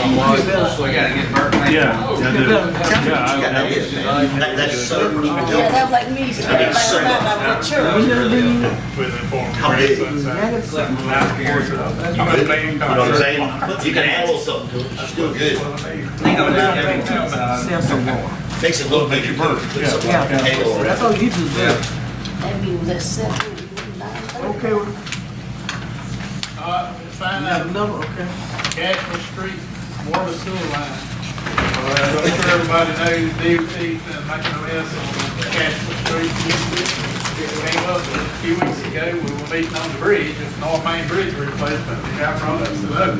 We gotta get Bert. That's so neat. Yeah, that was like me, straight like that, like with church. With informed How big? consent. Now, of course, I'm a main You know what I'm saying? You can add something to it, it's still good. Makes it look like you're put something on the table or That's whatever. all you do. That means that 7. Okay, well, Find you out have another, okay. Cashman Street, water sewer line. I'm sure everybody knows DOT's been making a mess on Cashman Street. It came up a few weeks ago, we were meeting on the bridge, it's North Main Bridge replacement, the guy brought us to that.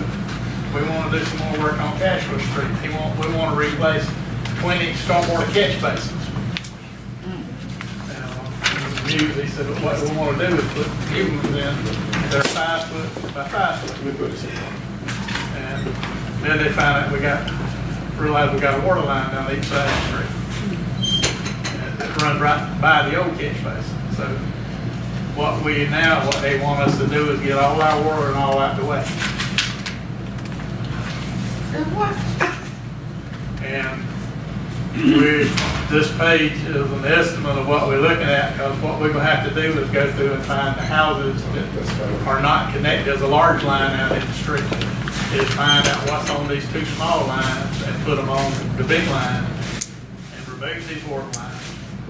We want to do some more work on Cashman Street. We want to replace 20 stormwater catch basins. He said, what we want to do is put new ones in, they're 5 foot by 5 foot. And then they find out realized we got a water line down each side of the street. And it runs right by the old catch basin. So what they want us to do is get all our water and all out the way. And this page is an estimate of what we're looking at, because what we're gonna have to do is go through and find the houses that are not connected. There's a large line out in the street. Is find out what's on these 2 small lines and put them on the big line and remove these water lines.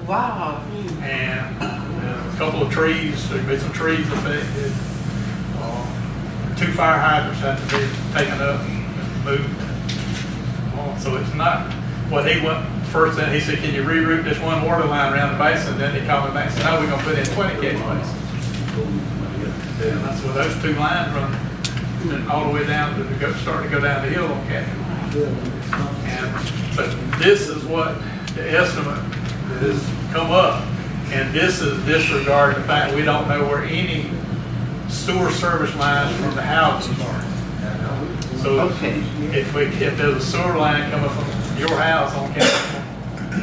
Wow. And a couple of trees, there'd be some trees affected. 2 fire hydrants have to be taken up and moved. So it's not what he went first. Then he said, "Can you reroute this one water line around the basin?" Then he called me back and said, "No, we're gonna put in 20 catch basins." And that's where those 2 lines run all the way down to start to go down the hill on Catherine. And so this is what the estimate has come up, and this is disregard the fact we don't know where any sewer service lines from the houses are. So if there's a sewer line coming from your house on Catherine,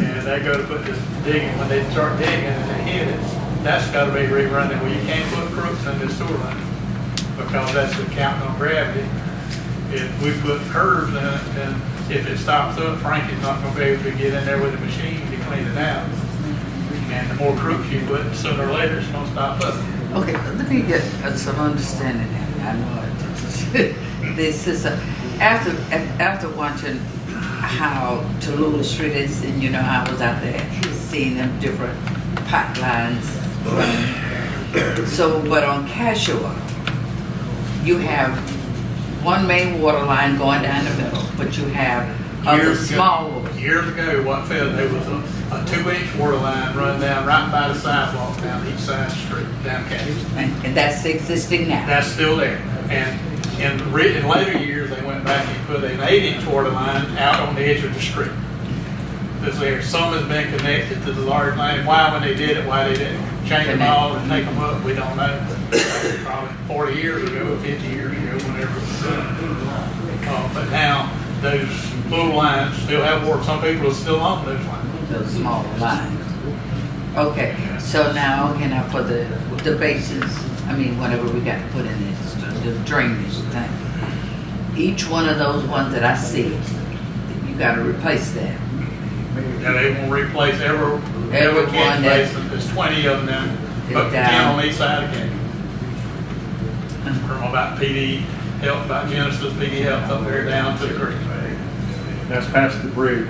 and they go to put this digging, when they start digging and they hit it, that's got to be rerun. Well, you can't put crooks in this sewer line, because that's the counting on gravity. If we put curves in it, then if it stops up, Frankie's not going to be able to get in there with a machine to clean it out. And the more crooks you put, sooner or later it's going to stop up. Okay, let me get some understanding. I know this is after watching how Tallulah Street is, and I was out there seeing them different pipelines. So, but on Cashua, you have one main water line going down the middle, but you have other small ones. Years ago, what fell, there was a 2-inch water line run down right by the sidewalk down each side of the street, down Cashua. And that's existing now. That's still there. And in later years, they went back and put an 8-inch water line out on the edge of the street. This there, some has been connected to the large line. Why, when they did it, why they didn't change them all and take them up, we don't know. Probably 40 years ago, 50 years ago, whenever it was done. But now, those little lines still have water. Some people are still on those lines. Those small lines. Okay, so now for the basins, whatever we got to put in it, the drainage thing. Each one of those ones that I see, you got to replace that. Yeah, they won't replace every catch basin. There's 20 of them now, but 10 on each side of the canyon. From about PD Health, about Genesis PD Health up there down to the creek. That's past the bridge.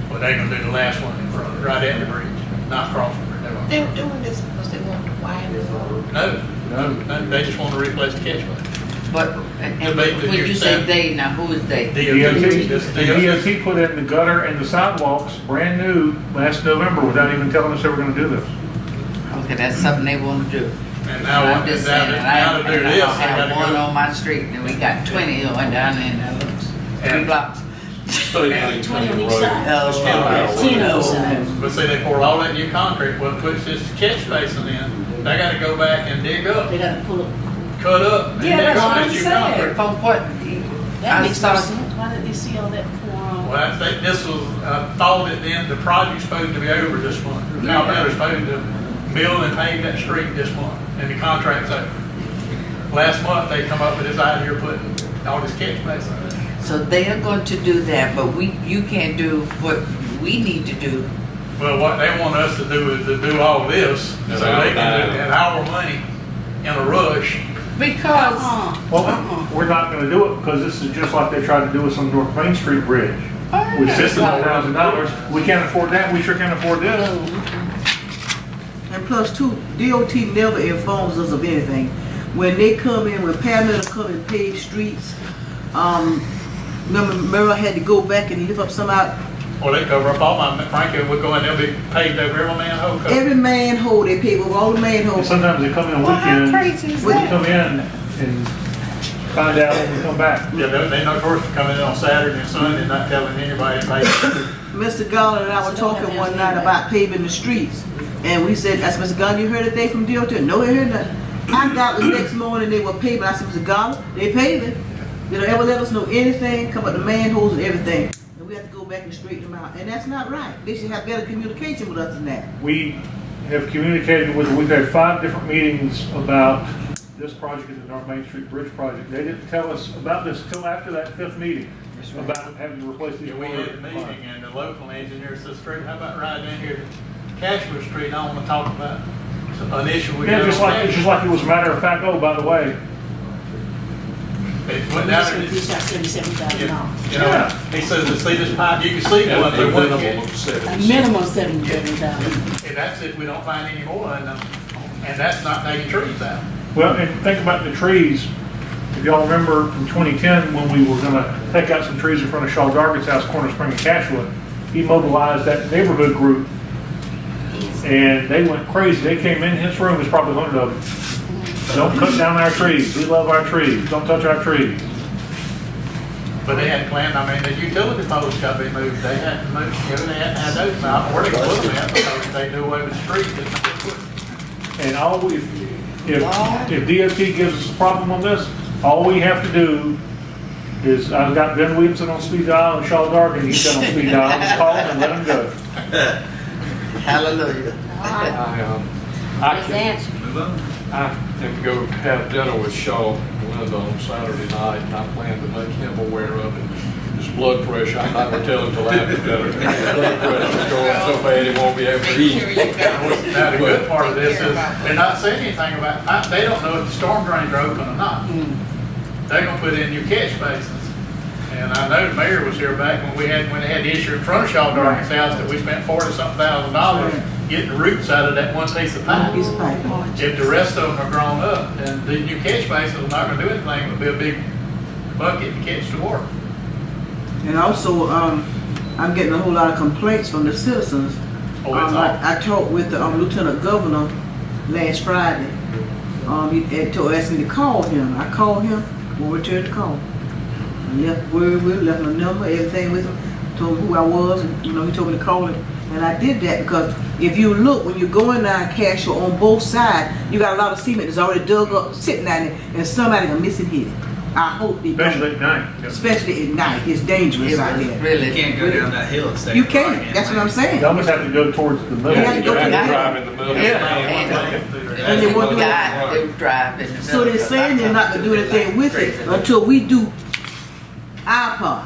Well, they're gonna do the last one in front, right at the bridge, not crossing the bridge. They're doing this because they want to widen the road. No, they just want to replace the catch basin. But when you say they, now who is they? DOT put in the gutter and the sidewalks brand new last November without even telling us they were going to do this. Okay, that's something they want to do. And now I'm just saying, now to do this, I have they one gotta on my street, and we got 20 going down there, and that looks 3 blocks. So 20 on each side. 10 on each side. But see, they poured all that new concrete, well, puts this catch basin in, they gotta go back and dig up, They got to pull up. cut up, and Yeah, dig that's up what I'm this new saying. concrete. From what That I makes saw, no sense. Why did they see all that pour on? Well, I think this was, I thought that then the project's supposed to be over this month. Alabama's supposed to build and pave that street this month, and the contract's over. Last month, they come up with this idea of putting all this catch basin. So they are going to do that, but you can't do what we need to do. Well, what they want us to do is to do all this, so they can do at our money in a rush. Because, Well, we're not gonna do it because this is just like they tried to do with some North Main Street Bridge. With $60,000, we can't afford that, we sure can't afford this. And plus two, DOT never informs us of anything. When they come in, when paramedics come and pave streets, remember I had to go back and lift up some out. Or they cover up all my, frankly, we're going, they'll be paved over every manhole cover. Every manhole they pave over, all the And manholes. sometimes they come in on weekends, we come in and find out when we come back. Yeah, they know first to come in on Saturday and Sunday and not telling anybody to pay. Mr. Garland and I were talking one night about paving the streets. And we said, I said, Mr. Garland, you heard a thing from DOT? No, I heard nothing. I got the next morning they were paving. I said, Mr. Garland, they paving. They don't ever let us know anything, come up the manholes and everything. And we have to go back and straighten them out. And that's not right. They should have better communication with us than that. We have communicated with, we've had 5 different meetings about this project and the North Main Street Bridge project. They didn't tell us about this until after that 5th meeting, about having to replace these. Yeah, we had a meeting and the local engineer says, "Street, how about riding in here to Cashville Street? I want to talk about an issue we got." Yeah, just like it was a matter of fact, oh, by the way, It went down there. $77,000. You know, he says, to see this pipe, you can see going through one catch. A minimum $77,000. And that's if we don't find any more, and that's not taking trees out. well, and think about the trees. If y'all remember from 2010, when we were gonna take out some trees in front of Shaw Dargan's house, Corner Spring and Cashwood, he mobilized that neighborhood group, and they went crazy. They came in his room, there's probably 100 of them. Don't cut down our trees. We love our trees. Don't touch our trees. But they hadn't planned, I mean, the utility poles got to be moved, they had to move, you know, they had to have those out, where they gonna put them at, because they do away with the street. And all we, if DOT gives us a problem on this, all we have to do is, I've got Ben Williamson on speed dial and Shaw Dargan, he's got on speed dial, just call him and let him go. hallelujah. I can go have dinner with Shaw Linda on Saturday night, and I plan to make him aware of it. His blood pressure, I'm not gonna tell him till after dinner. His blood pressure's going so bad he won't be able to eat. Now, the good part of this is, they're not saying anything about, they don't know if the storm drains are open or not. They're gonna put in new catch basins. And I know the mayor was here back when they had the issue in front of Shaw Dargan's house that we spent $40-something thousand getting the roots out of that one piece of pipe. Piece of pipe. If the rest of them are grown up, then the new catch basin is not gonna do anything, it'll be a big bucket to catch the water. And also, I'm getting a whole lot of complaints from the citizens. Oh, it's I talked with the Lieutenant Governor last Friday. He had asked me to call him. I called him, we'll return the call. Left word with him, left my number, everything with him, told him who I was, and he told me to call him. And I did that because if you look, when you're going down Cashel on both sides, you got a lot of cement that's already dug up, sitting down there, and somebody gonna miss and hit it. I hope they don't. Especially at night. Especially at night, it's dangerous out there. You Really. can't go down that hill and stay. You can't, that's what I'm saying. You almost have to go towards the middle. You have to go to the Drive in the middle. And they won't do it. They drive in the middle. So they're saying they're not gonna do anything with it until we do our part.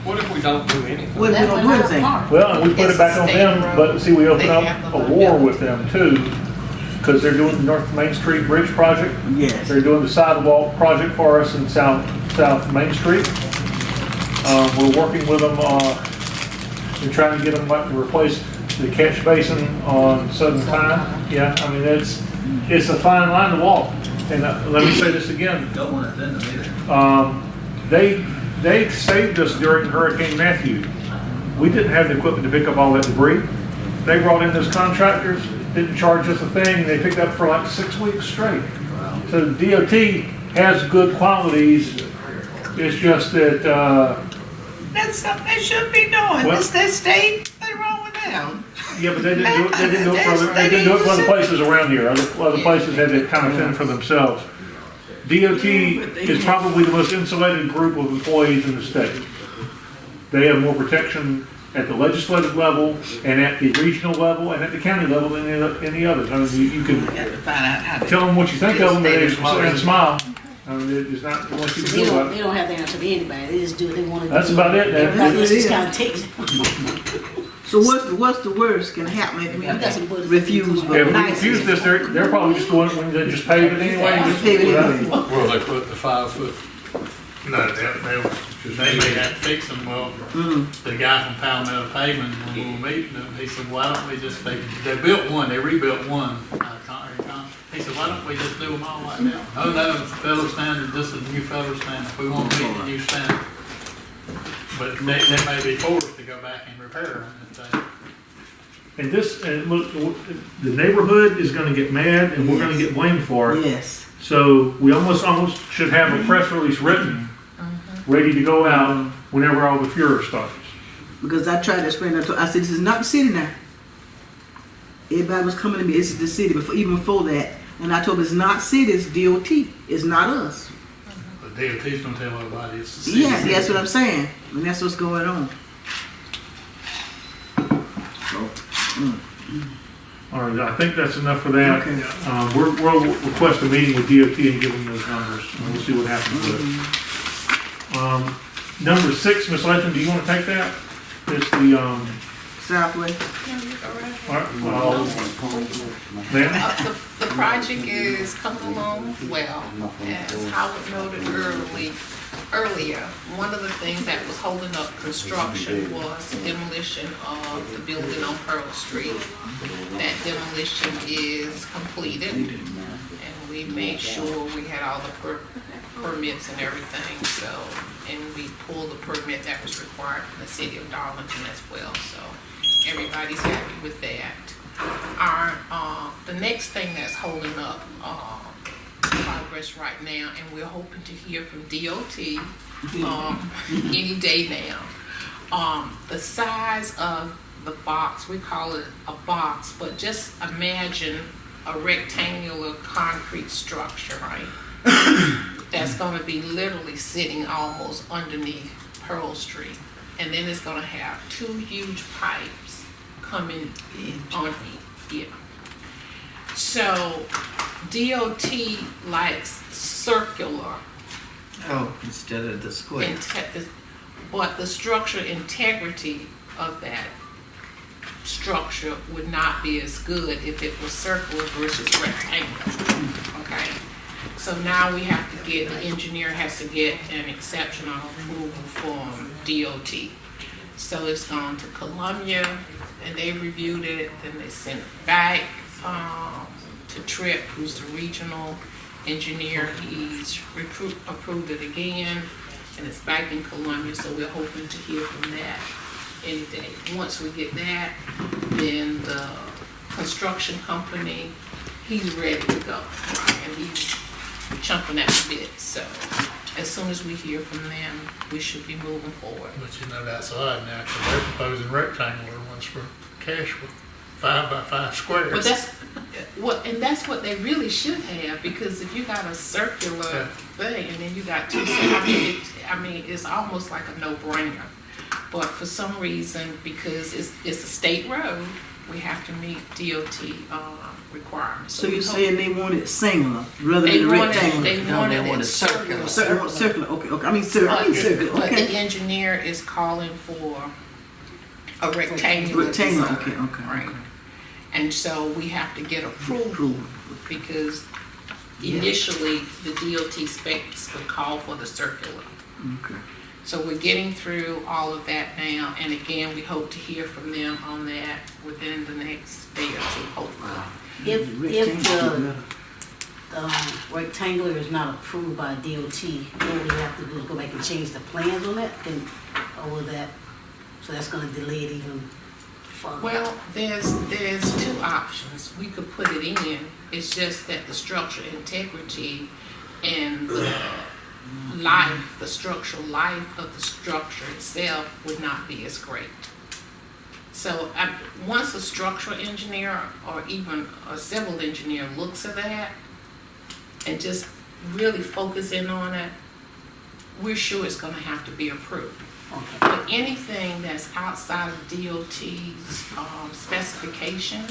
What if we don't do anything? What if we don't do anything? Well, and we put it back on them, but see, we open up a war with them too, because they're doing the North Main Street Bridge project. Yes. They're doing the sidewalk project for us in South Main Street. We're working with them, and trying to get them like to replace the catch basin on Southern Time. Yeah, I mean, it's a fine line to walk. And let me say this again. Don't want to offend them either. They saved us during Hurricane Matthew. We didn't have the equipment to pick up all that debris. They brought in those contractors, didn't charge us a thing, they picked up for like 6 weeks straight. So DOT has good qualities, it's just that, That's something they should be doing. Well- It's their state, what's wrong with them? yeah, but they didn't do it for other places around here. Other places had to kind of fend for themselves. DOT is probably the most insulated group of employees in the state. They have more protection at the legislative level and at the regional level and at the county level than any others. I mean, you can We got to find out how to. tell them what you think of them, and they and smile. I mean, it's not, once you So do they it, don't have to answer to anybody, they just do what they wanna do. That's about it, then. Everybody else just That's kinda it. takes. So what's the worst can happen if we We got some bullets. refuse? if we refuse this, they're probably just going, when they just pave it anyway. and just- Pave it anyway. Well, they put the 5 foot, No, they may have to fix them. Well, the guy from Palmetto Pavement, when we were meeting them, he said, why don't we just, they built one, they rebuilt one. He said, why don't we just do them all right now? Oh, no, federal standard, this is a new federal standard. We want to meet the new standard. But they may be forced to go back and repair them and things. And this, and look, the neighborhood is gonna get mad and we're gonna get blamed for it. Yes. So we almost should have a press release written, ready to go out whenever all the furor starts. Because I tried to explain that to I said, this is not the city now. Everybody was coming to me, this is the city, even before that. And I told them, it's not city, it's DOT. It's not us. But DOT's gonna tell everybody it's the city. Yeah, that's what I'm saying. And that's what's going on. So, All right, I think that's enough for that. Okay. We'll request a meeting with DOT and give them those numbers, and we'll see what happens with it. Number 6, Ms. Latham, do you want to take that? It's the, Southway. all right, ma'am? The project is coming along well. As Howard noted earlier, one of the things that was holding up construction was the demolition of the building on Pearl Street. That demolition is completed, and we made sure we had all the permits and everything, so, and we pulled the permit that was required from the city of Darlington as well, so everybody's happy with that. The next thing that's holding up progress right now, and we're hoping to hear from DOT any day now. The size of the box, we call it a box, but just imagine a rectangular concrete structure, right? That's going to be literally sitting almost underneath Pearl Street, and then it's going to have 2 huge pipes coming on it. Yeah. So DOT likes circular, Oh, instead of the square. but the structural integrity of that structure would not be as good if it was circular versus rectangular. Okay. So now we have to get, the engineer has to get an exceptional approval from DOT. So it's gone to Columbia, and they reviewed it, then they sent it back to Tripp, who's the regional engineer. He's approved it again, and it's back in Columbia, so we're hoping to hear from that any day. Once we get that, then the construction company, he's ready to go, and he's chomping at the bit. So as soon as we hear from them, we should be moving forward. But you know, that's odd now, 'cause they're proposing rectangular ones for cash with 5 by 5 squares. But that's what they really should have, because if you got a circular thing and then you got 2 sides, it's almost like a no-brainer. But for some reason, because it's a state road, we have to meet DOT requirements. So you're we hope- saying they want it singular rather They than wanted, rectangular? they No, wanted they want it it circular. circular. Circular, okay. I mean circular, But the okay. engineer is calling for a rectangular Rectangular, design. okay. Right. And so we have to get approval, Approval. because initially the DOT specs would call for the circular. Okay. So we're getting through all of that now, and again, we hope to hear from them on that within the next day or 2, hopefully. If Rectangular. the rectangular is not approved by DOT, all we have to do is go back and change the plans on that, or will that, so that's gonna delay it even further? Well, there's 2 options. We could put it in, it's just that the structural integrity and the structural life of the structure itself would not be as great. So once a structural engineer or even a civil engineer looks at that and just really focus in on it, we're sure it's going to have to be approved. Okay. But anything that's outside of DOT's specification,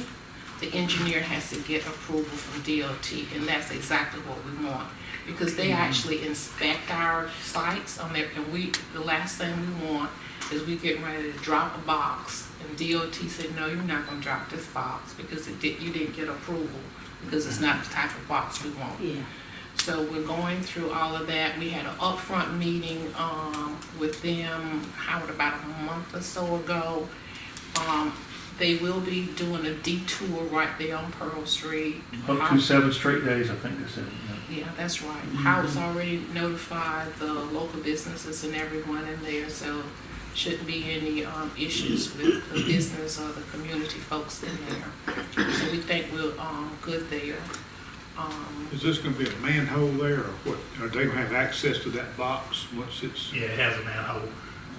the engineer has to get approval from DOT, and that's exactly what we want. Because they actually inspect our sites on there, and the last thing we want is we get ready to drop a box, and DOT said, no, you're not gonna drop this box, because you didn't get approval, because it's not the type of box we want. Yeah. So we're going through all of that. We had an upfront meeting, with them, about a month or so ago. They will be doing a detour right there on Pearl Street. Up to 7 straight days, I think they said. Yeah, that's right. Howard's already notified the local businesses and everyone in there, so shouldn't be any issues with the business or the community folks in there. So we think we're good there. Is this gonna be a manhole there, or what? Are they gonna have access to that box once it's? Yeah, it has a manhole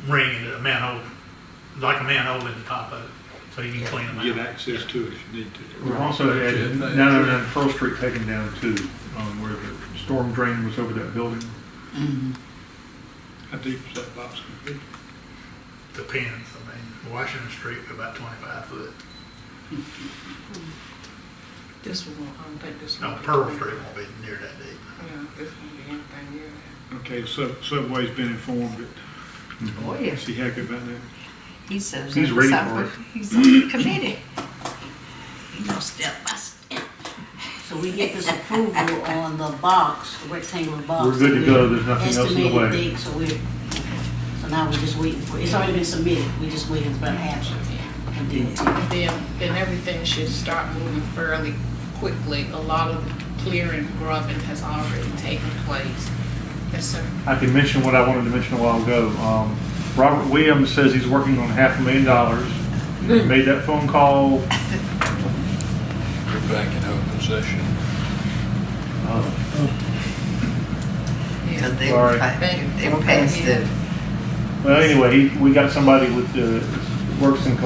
ring and a manhole, like a manhole in the top of it, so you can clean them Get out. access to it if you need to? We've also had down there on Pearl Street taken down too, where the storm drain was over that building. How deep is that box gonna be? Depends, I mean, Washington Street, about 25 foot. This one, I don't think this No, one. Pearl Street won't be near that deep. Yeah, this won't be anything near that. Okay, Subway's been informed that, Oh, yeah. is he happy about that? He says. He's ready for it. He's on the committee. You know, step by step. So we get this approval on the box, the rectangular box. We're good to go. There's nothing else in the Estimated way. date, so now we're just waiting for, it's already been submitted, we're just waiting for an answer from DOT. Then everything should start moving fairly quickly. A lot of clearing, grubbing has already taken place. Yes, sir. I can mention what I wanted to mention a while ago. Robert Williams says he's working on $500,000. Made that phone call. You're back in open session. Because they Sorry. passed it. Well, anyway, we got somebody with works in